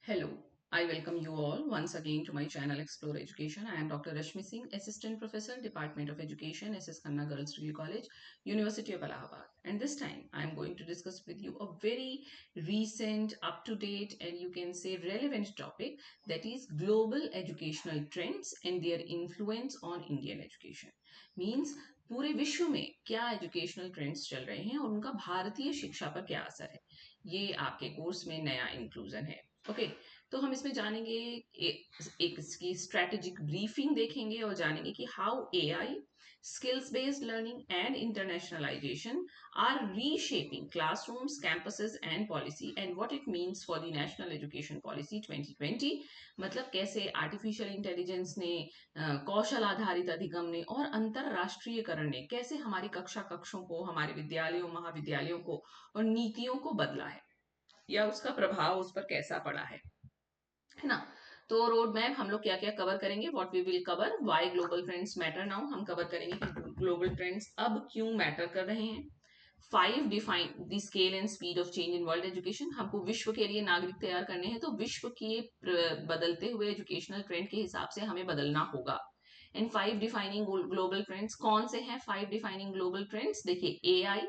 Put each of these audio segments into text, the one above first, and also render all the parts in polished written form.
Hello, I welcome you all once again to my channel Explore Education. I am Dr. Rashmi Singh, Assistant Professor, Department of Education, SS Khanna Girls Degree College, University of Allahabad. And this time I am going to discuss with you a very recent, up-to-date and you can say relevant topic, that is global educational trends and their influence on Indian education. Means पूरे विश्व में क्या educational trends चल रहे हैं और उनका भारतीय शिक्षा पर क्या असर है, ये आपके कोर्स में नया इंक्लूजन है. ओके, तो हम इसमें जानेंगे एक इसकी स्ट्रेटेजिक ब्रीफिंग देखेंगे और जानेंगे कि how AI, skills based learning and internationalisation are reshaping classrooms, campuses and policy and what it means for the national education policy 2020. मतलब कैसे आर्टिफिशियल इंटेलिजेंस ने, कौशल आधारित अधिगम ने और अंतरराष्ट्रीयकरण ने कैसे हमारी कक्षा कक्षों को, हमारे विद्यालयों महाविद्यालयों को और नीतियों को बदला है या उसका प्रभाव उस पर कैसा पड़ा है ना. तो रोड मैप हम लोग क्या क्या कवर करेंगे, what we will cover, why global trends matter now, हम कवर करेंगे कि ग्लोबल ट्रेंड्स अब क्यों मैटर कर रहे हैं. 5 define the scale and speed of change in world education, हमको विश्व के लिए नागरिक तैयार करने हैं तो विश्व के बदलते हुए एजुकेशनल ट्रेंड के हिसाब से हमें बदलना होगा. एंड 5 डिफाइनिंग ग्लोबल ट्रेंड्स कौन से हैं? 5 डिफाइनिंग ग्लोबल ट्रेंड्स देखिए, AI,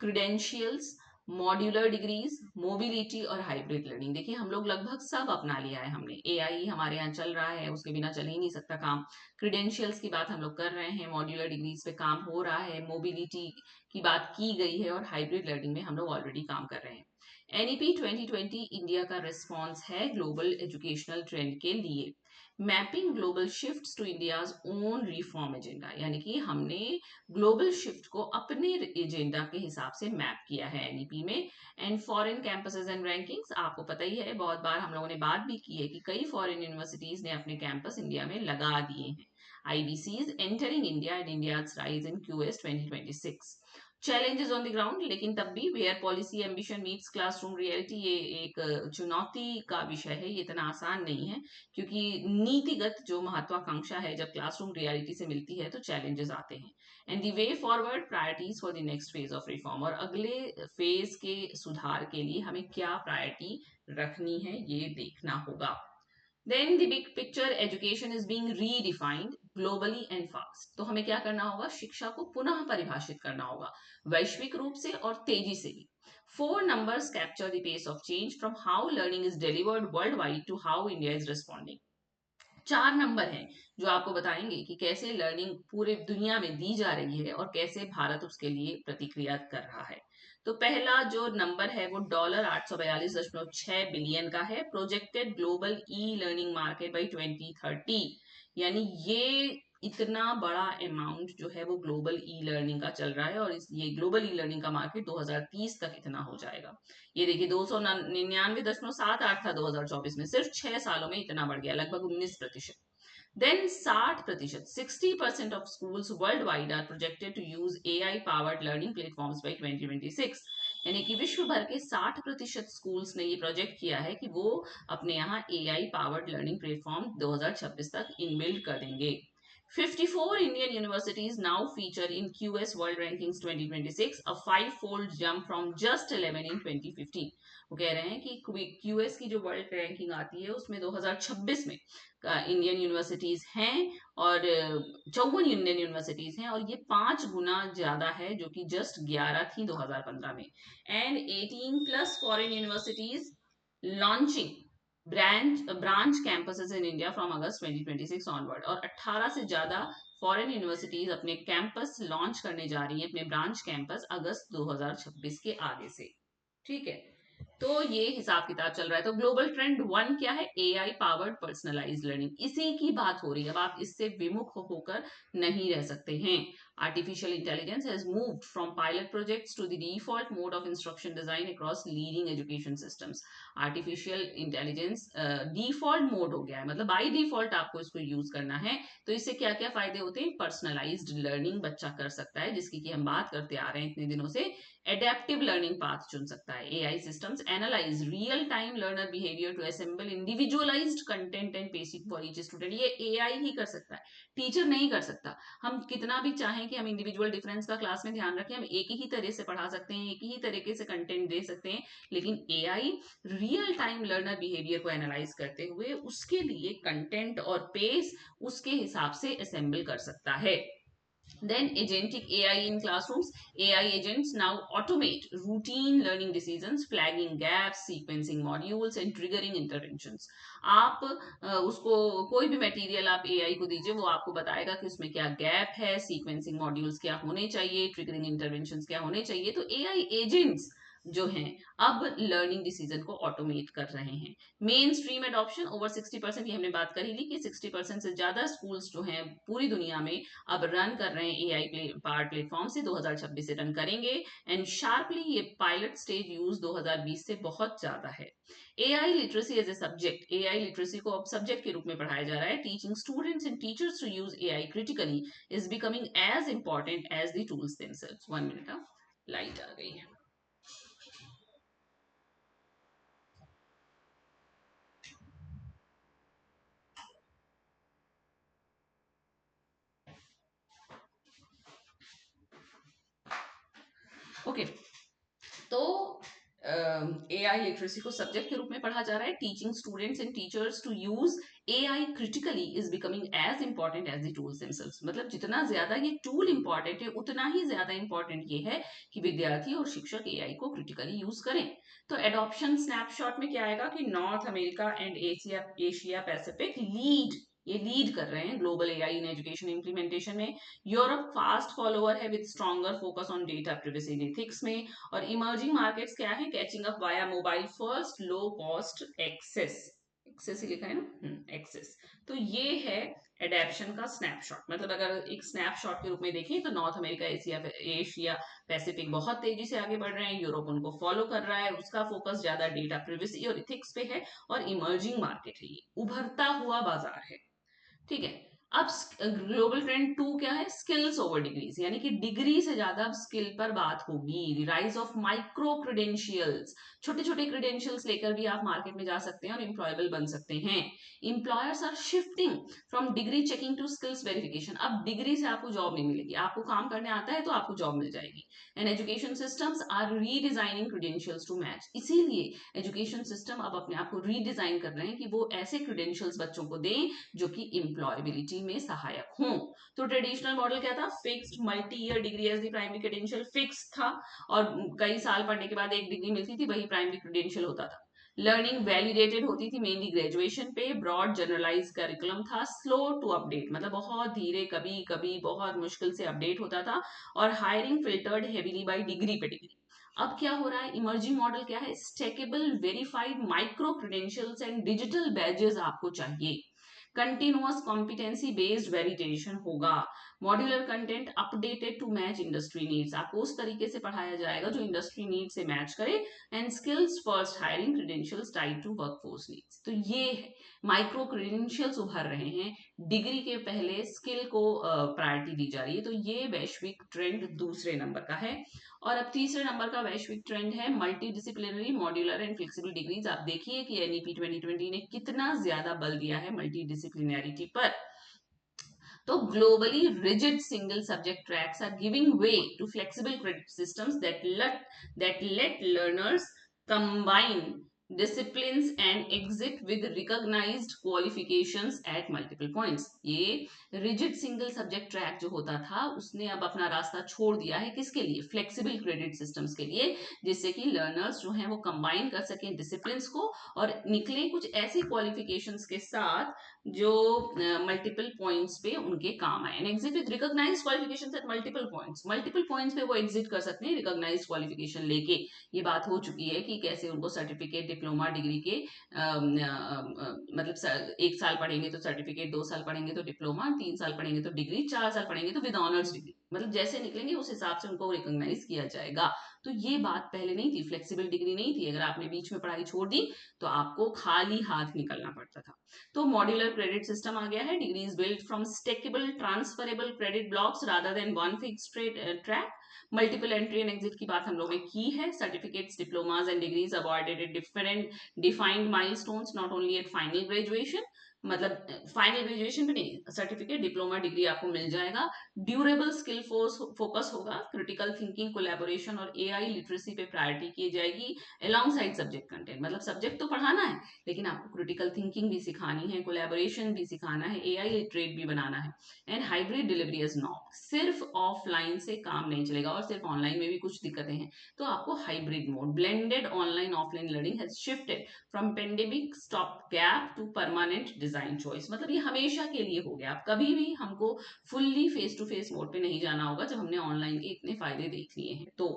credentials, modular degrees, mobility और हाइब्रिड लर्निंग. देखिए हम लोग लगभग सब अपना लिया है हमने. एआई हमारे यहाँ चल रहा है, उसके बिना चल ही नहीं सकता काम. क्रीडेंशियल्स की बात हम लोग कर रहे हैं, मॉड्यूलर डिग्रीज पे काम हो रहा है, मोबिलिटी की बात की गई है और हाइब्रिड लर्निंग में हम लोग ऑलरेडी काम कर रहे हैं. एनईपी 2020 इंडिया का रिस्पॉन्स है ग्लोबल एजुकेशनल ट्रेंड के लिए. Mapping global shifts to India's own reform agenda, यानी कि हमने ग्लोबल शिफ्ट को अपने एजेंडा के हिसाब से मैप किया है एनईपी में. And foreign campuses and rankings, आपको पता ही है, बहुत बार हम लोगों ने बात भी की है कि कई फॉरेन यूनिवर्सिटीज ने अपने कैंपस इंडिया में लगा दिए हैं. IBCs entering India and India's rise in QS 2026. Challenges on the ground, लेकिन तब भी where policy ambition meets classroom reality, ये एक चुनौती का विषय है, ये इतना आसान नहीं है क्योंकि नीतिगत जो महत्वाकांक्षा है जब क्लासरूम रियलिटी से मिलती है तो चैलेंजेस आते हैं. And the way forward, priorities for the next phase of reform, और अगले फेज के सुधार के लिए हमें क्या प्रायोरिटी रखनी है ये देखना होगा. Then the big picture, education is being redefined globally and fast. तो हमें क्या करना होगा, शिक्षा को पुनः परिभाषित करना होगा वैश्विक रूप से और तेजी से भी. 4 numbers capture the pace of change from how learning is delivered worldwide to how India is responding. 4 number हैं जो आपको बताएंगे कि कैसे लर्निंग पूरे दुनिया में दी जा रही है और कैसे भारत उसके लिए प्रतिक्रिया कर रहा है. तो पहला जो नंबर है वो $842.6 बिलियन का है, projected global e learning market by 2030. यानी ये इतना बड़ा अमाउंट जो है वो ग्लोबल ई लर्निंग का चल रहा है और ये ग्लोबल ई लर्निंग का मार्केट 2030 तक इतना हो जाएगा. ये देखिए 299.78 था 2024 में, सिर्फ 6 सालों में इतना बढ़ गया, लगभग 19%. Then 60%, 60% of schools worldwide are projected to use AI powered learning platforms by 2026. यानी कि विश्व भर के 60% स्कूल्स ने ये प्रोजेक्ट किया है कि वो अपने यहाँ एआई पावर्ड लर्निंग प्लेटफॉर्म 2026 तक इनबिल्ड कर देंगे. 54 Indian universities now feature in QS World Rankings 2026, a five-fold jump from just 11 in 2015. वो कह रहे हैं कि QS की जो वर्ल्ड रैंकिंग आती है उसमें 2026 में इंडियन यूनिवर्सिटीज हैं और 54 इंडियन यूनिवर्सिटीज हैं और ये 5 गुना ज्यादा है जो कि जस्ट 11 थी 2015 में. And 18 plus foreign universities launching branch campuses in India from August 2026 onward, और 18 से ज्यादा फॉरेन यूनिवर्सिटीज अपने कैंपस लॉन्च करने जा रही हैं, अपने ब्रांच कैंपस अगस्त 2026 के आगे से. ठीक है, तो ये हिसाब किताब चल रहा है. तो ग्लोबल ट्रेंड 1 क्या है? एआई पावर्ड पर्सनलाइज्ड लर्निंग, इसी की बात हो रही है. अब आप इससे विमुख होकर नहीं रह सकते हैं. Artificial intelligence has moved from pilot projects to the default mode of instruction design across leading education systems. Artificial intelligence default mode हो गया है, मतलब बाय डिफॉल्ट आपको इसको यूज करना है. तो इससे क्या क्या फायदे होते हैं? पर्सनलाइज्ड लर्निंग बच्चा कर सकता है, जिसकी कि हम बात करते आ रहे हैं इतने दिनों से. एडेप्टिव लर्निंग पाथ चुन सकता है. AI systems analyse real time learner behaviour to assemble individualised content and basic for each student. ये एआई ही कर सकता है, टीचर नहीं कर सकता. हम कितना भी चाहें है कि हम इंडिविजुअल डिफरेंस का क्लास में ध्यान रखें, हम एक ही तरह से पढ़ा सकते हैं, एक ही तरीके से कंटेंट दे सकते हैं, लेकिन AI real time learner behaviour को एनालाइज करते हुए उसके लिए कंटेंट और पेस उसके हिसाब से असेंबल कर सकता है. Then agentic AI in classrooms. AI agents now automate routine learning decisions, flagging gaps, sequencing modules and triggering interventions. आप उसको कोई भी मटेरियल आप एआई को दीजिए, वो आपको बताएगा कि उसमें क्या गैप है, सीक्वेंसिंग मॉड्यूल्स क्या होने चाहिए, ट्रिगरिंग इंटरवेंशंस क्या होने चाहिए. तो एआई एजेंट्स जो हैं अब लर्निंग डिसीजन को ऑटोमेट कर रहे हैं. मेन स्ट्रीम एडॉप्शन ओवर 60%, ये हमने बात कर ही ली कि 60% से ज्यादा स्कूल्स जो हैं पूरी दुनिया में अब रन कर रहे हैं एआई पार्ट प्लेटफॉर्म से, 2026 से रन करेंगे. एंड शार्पली ये पायलट स्टेज यूज 2020 से बहुत ज्यादा है. AI literacy as a subject, AI literacy को अब सब्जेक्ट के रूप में पढ़ाया जा रहा है. Teaching students and teachers to use AI critically is becoming as important as the tools themselves. 1 minute, light आ गई है. ओके, तो एआई लिटरेसी को सब्जेक्ट के रूप में पढ़ा जा रहा है. Teaching students and teachers to use AI critically is becoming as important as the tools themselves. मतलब जितना ज्यादा ये टूल इंपॉर्टेंट है, उतना ही ज्यादा इंपॉर्टेंट ये है कि विद्यार्थी और शिक्षक एआई को क्रिटिकली यूज करें. तो एडॉप्शन स्नैपशॉट में क्या आएगा कि North America and Asia Pacific lead कर रहे हैं global AI in education implementation में. यूरोप फास्ट फॉलोअर है with stronger focus on data privacy and ethics में. और इमर्जिंग मार्केट्स क्या है, catching up via mobile first low cost access. Access ही लिखा है ना, एक्सेस. तो ये है एडेप्शन का स्नैपशॉट. मतलब अगर एक स्नैपशॉट के रूप में देखें तो नॉर्थ अमेरिका एशिया पैसिफिक बहुत तेजी से आगे बढ़ रहे हैं, यूरोप उनको फॉलो कर रहा है, उसका फोकस ज्यादा डेटा प्रिवेसी और इथिक्स पे है. और इमर्जिंग मार्केट है, ये उभरता हुआ बाजार है. ठीक है. अब ग्लोबल ट्रेंड 2 क्या है, स्किल्स ओवर डिग्रीज, यानी कि डिग्री से ज्यादा अब स्किल पर बात होगी. राइज ऑफ माइक्रो क्रेडेंशियल्स, छोटे छोटे क्रेडेंशियल्स लेकर भी आप मार्केट में जा सकते हैं और एम्प्लॉयबल बन सकते हैं. Employers are shifting from degree checking to skills verification. अब डिग्री से आपको जॉब नहीं मिलेगी, आपको काम करने आता है तो आपको जॉब मिल जाएगी. And education systems are redesigning credentials to match. इसीलिए एजुकेशन सिस्टम अब अपने आप को रीडिजाइन कर रहे हैं कि वो ऐसे क्रेडेंशियल्स बच्चों को दें जो कि एम्प्लॉयबिलिटी में सहायक हों. तो ट्रेडिशनल मॉडल क्या था, fixed multi year degree as the primary credential fix था, और कई साल पढ़ने के बाद एक डिग्री मिलती थी, वही प्राइमरी क्रेडेंशियल होता था. लर्निंग वैलिडेटेड होती थी मेनली ग्रेजुएशन पे. ब्रॉड जनरलाइज करिकुलम था, स्लो टू अपडेट, मतलब बहुत धीरे, कभी कभी बहुत मुश्किल से अपडेट होता था. और hiring filtered heavily by degree पे डिग्री. अब क्या हो रहा है, इमर्जिंग मॉडल क्या है, stackable verified micro credentials and digital badges आपको चाहिए. कंटिन्यूअस कॉम्पिटेंसी बेस्ड वेलिडेशन होगा. Modular content updated to match industry needs, आपको उस तरीके से पढ़ाया जाएगा जो इंडस्ट्री नीड से मैच करे. And skills first hiring credentials tied to workforce needs. तो ये माइक्रो क्रेडेंशियल्स उभर रहे हैं, डिग्री के पहले स्किल को प्रायोरिटी दी जा रही है. तो ये वैश्विक ट्रेंड दूसरे नंबर का है. और अब तीसरे नंबर का वैश्विक ट्रेंड है multi disciplinary modular and flexible degrees. आप देखिए कि एनईपी 2020 ने कितना ज्यादा बल दिया है मल्टी डिसिप्लिनरिटी पर. तो globally rigid single subject tracks are giving way to flexible credit systems that let learners combine disciplines and exit with recognized qualifications at multiple points. ये रिजिड सिंगल सब्जेक्ट ट्रैक जो होता था उसने अब अपना रास्ता छोड़ दिया है, किसके लिए, फ्लेक्सिबल क्रेडिट सिस्टम्स के लिए, जिससे कि लर्नर्स जो हैं वो कंबाइन कर सकें डिसिप्लिन को और निकले कुछ ऐसे क्वालिफिकेशंस के साथ जो मल्टीपल पॉइंट्स पे उनके काम आए. And exit with recognised qualifications at multiple points पे वो एग्जिट कर सकते हैं रिकॉग्नाइज्ड क्वालिफिकेशन लेके. ये बात हो चुकी है कि कैसे उनको सर्टिफिकेट डिप्लोमा डिग्री के मतलब 1 साल पढ़ेंगे तो सर्टिफिकेट, 2 साल पढ़ेंगे तो डिप्लोमा, 3 साल पढ़ेंगे तो डिग्री, 4 साल पढ़ेंगे तो विद ऑनर्स डिग्री. मतलब जैसे निकलेंगे उस हिसाब से उनको रिकॉग्नाइज किया जाएगा. तो ये बात पहले नहीं थी, फ्लेक्सिबल डिग्री नहीं थी. अगर आपने बीच में पढ़ाई छोड़ दी तो आपको खाली हाथ निकलना पड़ता था. तो मॉड्यूलर क्रेडिट सिस्टम आ गया है. Degrees build from stackable transferable credit blocks rather than one fixed track. Multiple entry and exit की बात हम लोगों ने की है. Certificates, diplomas and degrees awarded at different defined milestones, not only at final graduation. मतलब फाइनल ग्रेजुएशन पे नहीं, सर्टिफिकेट, डिप्लोमा, डिग्री आपको मिल जाएगा। ड्यूरेबल स्किल फोकस होगा, क्रिटिकल थिंकिंग, कोलैबोरेशन और एआई लिटरेसी पे प्रायोरिटी की जाएगी अलोंग साइड सब्जेक्ट कंटेंट। मतलब सब्जेक्ट तो पढ़ाना है, लेकिन आपको क्रिटिकल थिंकिंग भी सिखानी है, कोलैबोरेशन भी सिखाना है, एआई लिटरेट भी बनाना है। And hybrid delivery is not, सिर्फ ऑफलाइन से काम नहीं चलेगा और सिर्फ ऑनलाइन में भी कुछ दिक्कतें हैं, तो आपको hybrid mode, blended online offline learning has shifted from pandemic stopgap to permanent design choice. मतलब ये हमेशा के लिए हो गया, अब कभी भी हमको fully face to face mode पे नहीं जाना होगा जब हमने ऑनलाइन के इतने फायदे देख लिए हैं तो।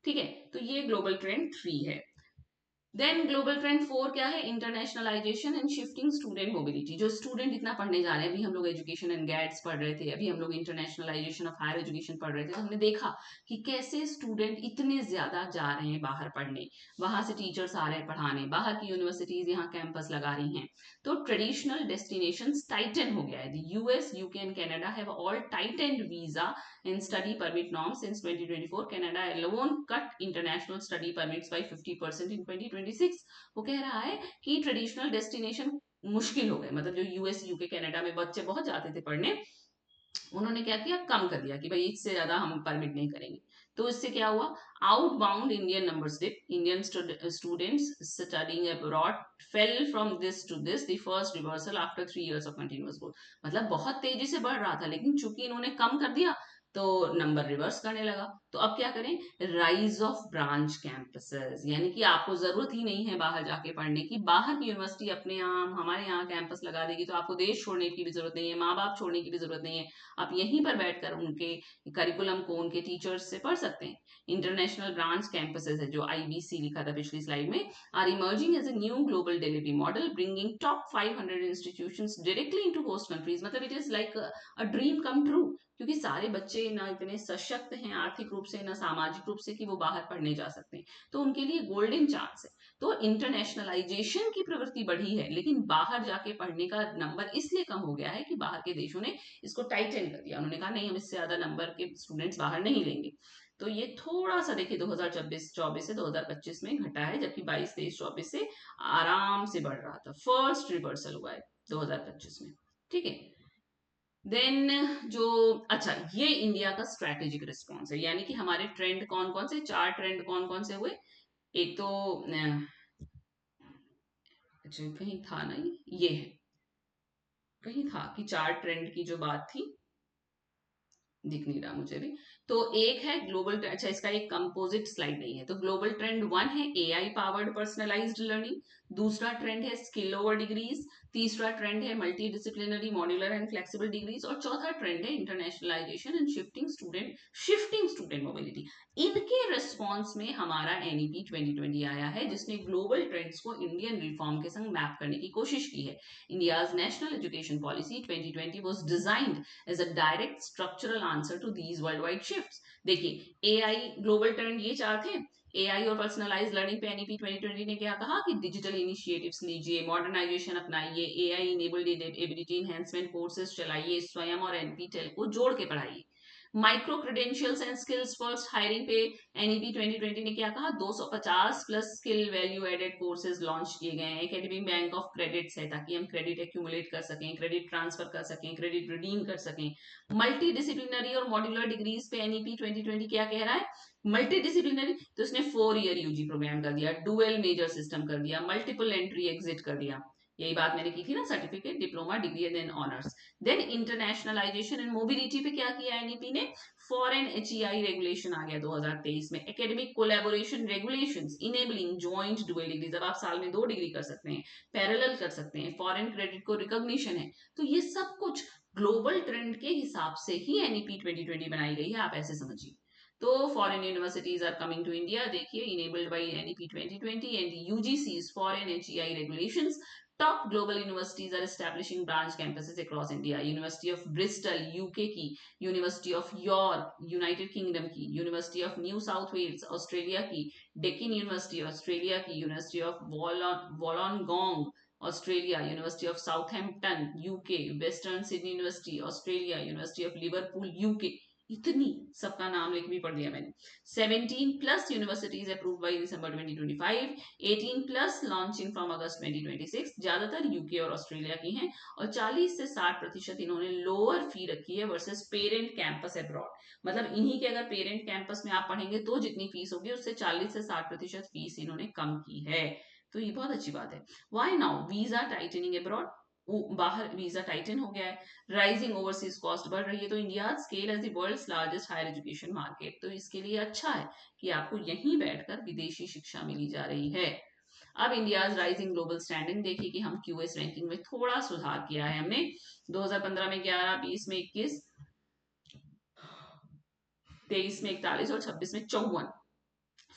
ठीक है, तो ये ग्लोबल ट्रेंड 3 है। देन ग्लोबल ट्रेंड 4 क्या है? Internationalisation and shifting student mobility. जो स्टूडेंट इतना पढ़ने जा रहे हैं, अभी हम लोग एजुकेशन एंड गैड्स पढ़ रहे थे, अभी हम लोग इंटरनेशनलाइजेशन ऑफ हायर एजुकेशन पढ़ रहे थे, तो हमने देखा कि कैसे स्टूडेंट इतने ज्यादा जा रहे हैं बाहर पढ़ने, वहां से टीचर्स आ रहे हैं पढ़ाने, बाहर की यूनिवर्सिटीज यहाँ कैंपस लगा रही हैं। तो ट्रेडिशनल डेस्टिनेशन टाइटन हो गया है। US, UK and Canada have all tightened visa in study permit norms since 2024. Canada alone cut international study permits by 50% in 2026. वो कह रहा है कि ट्रेडिशनल डेस्टिनेशन मुश्किल हो गए, मतलब जो यूएस, यूके, कनाडा में बच्चे बहुत जाते थे पढ़ने, उन्होंने क्या किया, कम कर दिया कि भाई इससे ज्यादा हम परमिट नहीं करेंगे। तो इससे क्या हुआ? Outbound Indian numbers dip, Indian students studying abroad fell from this to this, the first reversal after 3 years of continuous growth. मतलब बहुत तेजी से बढ़ रहा था, लेकिन चूंकि इन्होंने कम कर दिया तो नंबर रिवर्स करने लगा। तो अब क्या करें? राइज ऑफ ब्रांच कैंपसेस, यानी कि आपको जरूरत ही नहीं है बाहर जाके पढ़ने की, बाहर की यूनिवर्सिटी अपने यहाँ हमारे यहाँ कैंपस लगा देगी, तो आपको देश छोड़ने की भी जरूरत नहीं है, माँ बाप छोड़ने की भी जरूरत नहीं है, आप यहीं पर बैठकर उनके करिकुलम को उनके टीचर्स से पढ़ सकते हैं। इंटरनेशनल ब्रांच कैंपसेस है, जो आईबीसी लिखा था पिछली स्लाइड में, are emerging as a new global delivery model bringing top 500 institutions directly into host countries. मतलब it is like a dream come true, क्योंकि सारे बच्चे ना इतने सशक्त हैं आर्थिक रूप से, ना सामाजिक रूप से कि वो बाहर पढ़ने जा सकते हैं, तो उनके लिए गोल्डन चांस है। तो इंटरनेशनलाइजेशन की प्रवृत्ति बढ़ी है, लेकिन बाहर जाके पढ़ने का नंबर इसलिए कम हो गया है कि बाहर के देशों ने इसको टाइटन कर दिया। उन्होंने कहा नहीं, हम इससे ज्यादा नंबर के स्टूडेंट्स बाहर नहीं लेंगे। तो ये थोड़ा सा देखिए 2024 से 2025 में घटा है, जबकि 22, 23, 24 से आराम से बढ़ रहा था। फर्स्ट रिवर्सल हुआ है 2025 में। ठीक है, देन जो, अच्छा, ये इंडिया का स्ट्रैटेजिक रिस्पॉन्स है, यानी कि हमारे ट्रेंड कौन कौन से, 4 ट्रेंड कौन कौन से हुए। एक तो अच्छा कहीं था नहीं, ये है, कहीं था कि 4 ट्रेंड की जो बात थी, दिख नहीं रहा मुझे भी। तो एक है ग्लोबल, अच्छा इसका एक कंपोजिट स्लाइड नहीं है, तो ग्लोबल ट्रेंड 1 है एआई पावर्ड पर्सनलाइज्ड लर्निंग, दूसरा ट्रेंड है स्किल ओवर डिग्रीज, तीसरा ट्रेंड है multi disciplinary modular and flexible degrees, और चौथा ट्रेंड है internationalisation and shifting student mobility. इनके रिस्पॉन्स में हमारा एनईपी 2020 आया है, जिसने ग्लोबल ट्रेंड्स को इंडियन रिफॉर्म के संग मैप करने की कोशिश की है। India's national education policy 2020 was designed as a direct structural answer to these worldwide shifts। देखिए एआई ग्लोबल ट्रेंड ये 4 थे, एआई और पर्सनलाइज लर्निंग पे एनईपी 2020 ने क्या कहा कि डिजिटल इनिशिएटिव्स लीजिए, मॉडर्नाइजेशन अपनाइए, AI enabled ability enhancement courses चलाइए, स्वयं और एनपीटेल को जोड़ के पढ़ाइए। Micro credentials and skills first hiring पे एनईपी 2020 ने क्या कहा, 250 plus skill value added courses launch किए गए हैं। एकेडमिक बैंक ऑफ क्रेडिट्स है, ताकि हम क्रेडिट एक्यूमुलेट कर सकें, क्रेडिट ट्रांसफर कर सकें, क्रेडिट रिडीम कर सकें। मल्टी डिसिप्लिनरी और मॉड्यूलर डिग्रीज पे एनईपी 2020 क्या कह रहा है? मल्टी डिसिप्लिनरी, तो उसने 4 ईयर यूजी प्रोग्राम कर दिया, डुअल मेजर सिस्टम कर दिया, मल्टीपल एंट्री एग्जिट कर दिया। यही बात मैंने की थी ना, certificate, diploma, degree and then honours. Then internationalisation and mobility पे क्या किया एनईपी ने? फॉरेन एचईआई रेगुलेशन आ गया 2023 में, academic collaboration regulations enabling joint dual degrees, अब आप साल में 2 डिग्री कर सकते हैं, पैरेलल कर सकते हैं, फॉरेन क्रेडिट को रिकॉग्निशन है। तो ये सब कुछ ग्लोबल ट्रेंड के हिसाब से ही एनईपी 2020 बनाई गई है, आप ऐसे समझिए। तो foreign universities are coming to India, देखिए enabled by NEP 2020 and UGC's foreign HEI regulations. Top global universities are establishing branch campuses across India. University of Bristol, UK की, University of York, United Kingdom की, University of New South Wales, Australia की, Deakin University, Australia की, University of Wollongong, Australia, University of Southampton, UK, Western Sydney University, Australia, University of Liverpool, UK, इतनी, सबका नाम लिख भी पढ़ दिया मैंने। 17 plus universities approve by December 2025, 18 plus launching from अगस्त 2026, ज्यादातर यूके और ऑस्ट्रेलिया की हैं, और 40 से 60% इन्होंने लोअर फी रखी है वर्सेस पेरेंट कैंपस अब्रॉड। मतलब इन्हीं के अगर पेरेंट कैंपस में आप पढ़ेंगे तो जितनी फीस होगी उससे 40 से 60% फीस इन्होंने कम की है। तो ये बहुत अच्छी बात है। Why now visa tightening abroad, बाहर वीजा टाइटन हो गया है, राइजिंग ओवरसीज कॉस्ट बढ़ रही है, तो India scale as the world's largest higher education market, तो इसके लिए अच्छा है कि आपको यहीं बैठकर विदेशी शिक्षा मिली जा रही है। अब इंडिया राइजिंग ग्लोबल स्टैंडिंग देखिए कि हम क्यूएस रैंकिंग में थोड़ा सुधार किया है हमने। 2015 में 11, 20 में 21, 23 में 41 और 26 में 54,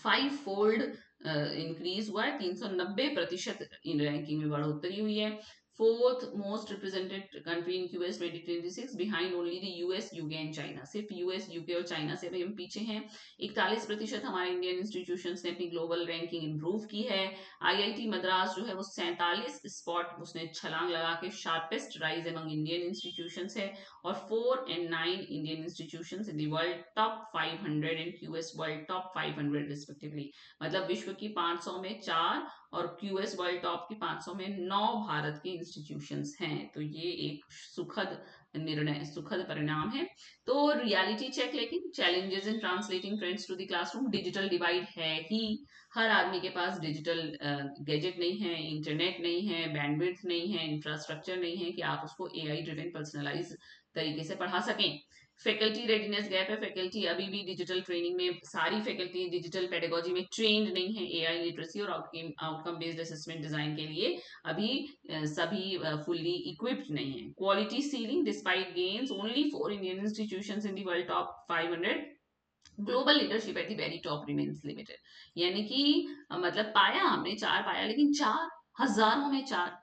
5 फोल्ड इंक्रीज हुआ है। 390% इन रैंकिंग में बढ़ोतरी हुई है। Fourth most represented country in US 2026, behind only the US, UK and China. सिर्फ यूएस, यूके और चाइना से अभी हम पीछे हैं। 41% हमारे इंडियन इंस्टीट्यूशन ने अपनी ग्लोबल रैंकिंग इंप्रूव की है। आईआईटी मद्रास जो है वो 47 स्पॉट उसने छलांग लगा के sharpest rise among Indian institution है, और 4 and 9 Indian institution in the world top 500 and US world top 500 respectively. मतलब विश्व की 500 में 4 और क्यूएस वर्ल्ड टॉप की 500 में 9 भारत के इंस्टीट्यूशंस हैं। तो ये एक सुखद निर्णय, सुखद परिणाम है। तो रियलिटी चेक, लेकिन challenges in translating trends to the classroom, digital divide है ही। हर आदमी के पास डिजिटल गैजेट नहीं है, इंटरनेट नहीं है, बैंडविड्थ नहीं है, इंफ्रास्ट्रक्चर नहीं है कि आप उसको एआई ड्रिवन पर्सनलाइज तरीके से पढ़ा सकें। फैकल्टी रेडीनेस गैप है, फैकल्टी अभी भी डिजिटल ट्रेनिंग में, सारी फैकल्टी डिजिटल पेडागोजी में ट्रेंड नहीं है, एआई लिटरेसी और आउटकम बेस्ड असेसमेंट डिजाइन के लिए अभी सभी फुल्ली इक्विप्ड नहीं है। Quality ceiling, despite gains, only 4 Indian institutions in the world top 500, global leadership at the very top remains limited. यानी कि मतलब पाया हमने 4 पाया, लेकिन 4 हजारों में 4,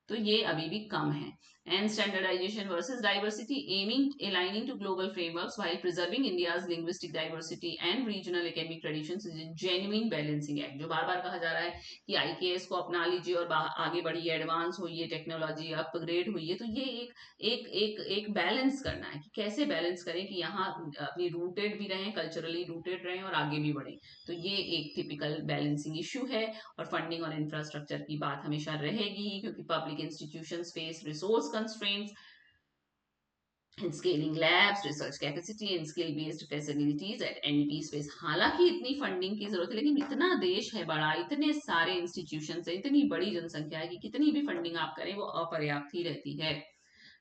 तो ये अभी भी कम है। And standardisation versus diversity, aiming aligning to global frameworks while preserving India's linguistic diversity and regional academic traditions is a genuine balancing act. जो बार बार कहा जा रहा है कि आईकेएस को अपना लीजिए और आगे बढ़िए, एडवांस होइए, टेक्नोलॉजी अपग्रेड हुई है, तो ये एक एक एक बैलेंस करना है कि कैसे बैलेंस करें कि यहाँ अपनी रूटेड भी रहें, कल्चरली रूटेड रहें और आगे भी बढ़ें। तो ये एक टिपिकल बैलेंसिंग इश्यू है। और फंडिंग और इंफ्रास्ट्रक्चर की बात हमेशा रहेगी ही, क्योंकि public institutions face resource constraints in scaling labs, research capacity and skill based facilities at NP space। हालांकि इतनी फंडिंग की जरूरत है, लेकिन इतना देश है बड़ा, इतने सारे इंस्टीट्यूशन है, इतनी बड़ी जनसंख्या है कि कितनी भी फंडिंग आप करें वो अपर्याप्त ही रहती है।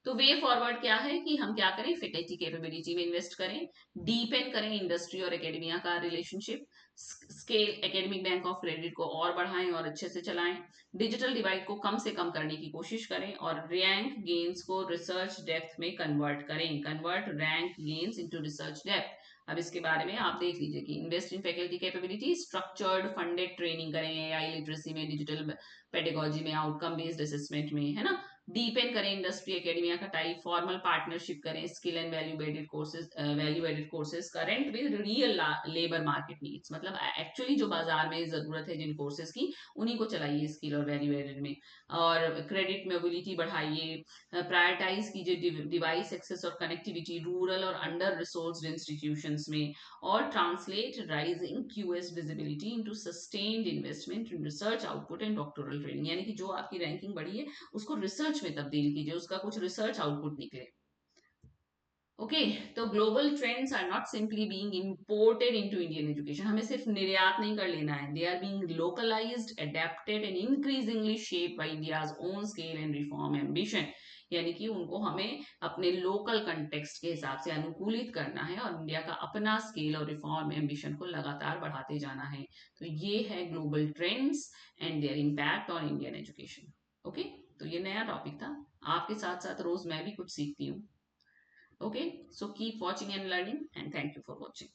तो वे फॉरवर्ड क्या है कि हम क्या करें, फैकल्टी कैपेबिलिटी में इन्वेस्ट करें, डीपेन करें इंडस्ट्री और एकेडमिया का relationship, scale academic bank of credit को और बढ़ाएं और अच्छे से चलाएं, डिजिटल डिवाइड को कम से कम करने की कोशिश करें, और रैंक गेन्स को रिसर्च डेप्थ में कन्वर्ट करें, convert rank gains into research depth. अब इसके बारे में आप देख लीजिए कि invest in faculty capability, structured funded training करें एआई लिटरेसी में, डिजिटल पेडागोजी में, आउटकम बेस्ड असेसमेंट में, है ना। डीपेन करें इंडस्ट्री एकेडमिया का टाइप, फॉर्मल पार्टनरशिप करें, skill and value added courses current with real labour market needs. मतलब एक्चुअली जो बाजार में जरूरत है जिन कोर्सेज की, उन्हीं को चलाइए स्किल और वैल्यू एडेड में। और क्रेडिट मोबिलिटी बढ़ाइए, प्रायोरिटाइज कीजिए डिवाइस एक्सेस और कनेक्टिविटी रूरल और अंडर रिसोर्स्ड इंस्टीट्यूशंस में, और translate rising QS visibility into sustained investment in research output and doctoral training. यानी कि जो आपकी रैंकिंग बढ़ी है उसको रिसर्च में तब्दील कीजिए, उसका कुछ रिसर्च आउटपुट निकले। ओके, तो global trends are not simply being imported into Indian education, हमें सिर्फ निर्यात नहीं कर लेना है, they are being localised, adapted and increasingly shaped by India's own scale and reform ambition. यानी कि उनको हमें अपने लोकल कंटेक्स्ट के हिसाब से अनुकूलित करना है और इंडिया का अपना स्केल और रिफॉर्म एम्बिशन को लगातार बढ़ाते जाना है। तो ये है global trends and there impact on Indian education. Okay, तो ये नया टॉपिक था, आपके साथ साथ रोज मैं भी कुछ सीखती हूँ। Okay, so keep watching and learning, and thank you for watching.